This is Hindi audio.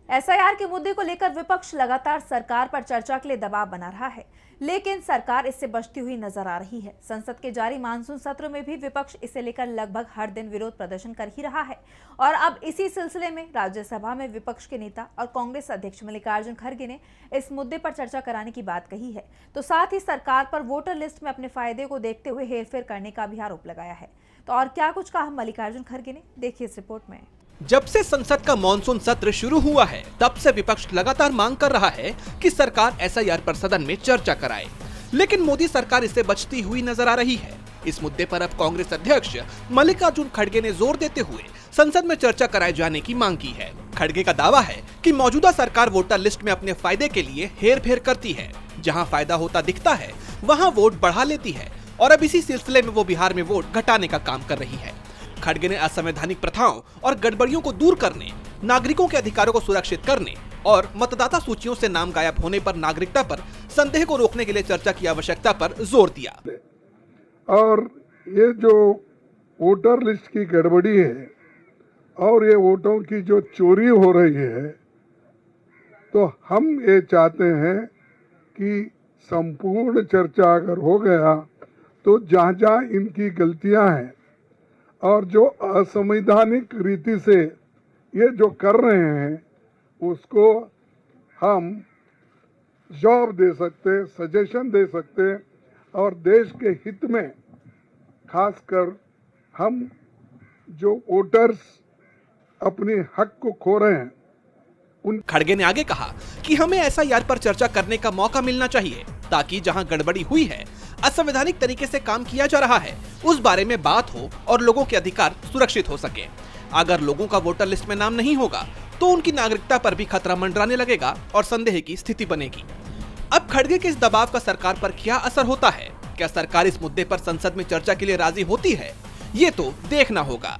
एसआईआर के मुद्दे को लेकर विपक्ष लगातार सरकार पर चर्चा के लिए दबाव बना रहा है, लेकिन सरकार इससे बचती हुई नजर आ रही है। संसद के जारी मानसून सत्र में भी विपक्ष इसे लेकर लगभग हर दिन विरोध प्रदर्शन कर ही रहा है और अब इसी सिलसिले में राज्यसभा में विपक्ष के नेता और कांग्रेस अध्यक्ष मल्लिकार्जुन खड़गे ने इस मुद्दे पर चर्चा कराने की बात कही है, तो साथ ही सरकार पर वोटर लिस्ट में अपने फायदे को देखते हुए हेरफेर करने का भी आरोप लगाया है। तो और क्या कुछ कहा मल्लिकार्जुन खड़गे ने, देखिए इस रिपोर्ट में। जब से संसद का मॉनसून सत्र शुरू हुआ है, तब से विपक्ष लगातार मांग कर रहा है कि सरकार एसआईआर पर सदन में चर्चा कराए, लेकिन मोदी सरकार इससे बचती हुई नजर आ रही है। इस मुद्दे पर अब कांग्रेस अध्यक्ष मल्लिकार्जुन खड़गे ने जोर देते हुए संसद में चर्चा कराए जाने की मांग की है। खड़गे का दावा है कि मौजूदा सरकार वोटर लिस्ट में अपने फायदे के लिए हेर फेर करती है। जहाँ फायदा होता दिखता है, वहाँ वोट बढ़ा लेती है और अब इसी सिलसिले में वो बिहार में वोट घटाने का काम कर रही है। खड़गे ने असंवैधानिक प्रथाओं और गड़बड़ियों को दूर करने, नागरिकों के अधिकारों को सुरक्षित करने और मतदाता सूचियों से नाम गायब होने पर नागरिकता पर संदेह को रोकने के लिए चर्चा की आवश्यकता पर जोर दिया। और ये जो वोटर लिस्ट की गड़बड़ी है और ये वोटों की जो चोरी हो रही है, तो हम ये चाहते हैं कि संपूर्ण चर्चा अगर हो गया तो जहाँ जहाँ इनकी गलतियां हैं और जो असंवैधानिक रीति से ये जो कर रहे हैं उसको हम जवाब दे सकते, सजेशन दे सकते और देश के हित में खासकर हम जो वोटर्स अपने हक को खो रहे हैं उन। खड़गे ने आगे कहा कि हमें एसआईआर पर चर्चा करने का मौका मिलना चाहिए ताकि जहां गड़बड़ी हुई है, असंवैधानिक तरीके से काम किया जा रहा है, उस बारे में बात हो और लोगों के अधिकार सुरक्षित हो सके। अगर लोगों का वोटर लिस्ट में नाम नहीं होगा तो उनकी नागरिकता पर भी खतरा मंडराने लगेगा और संदेह की स्थिति बनेगी। अब खड़गे के इस दबाव का सरकार पर क्या असर होता है? क्या सरकार इस मुद्दे पर संसद में चर्चा के लिए राजी होती है? ये तो देखना होगा।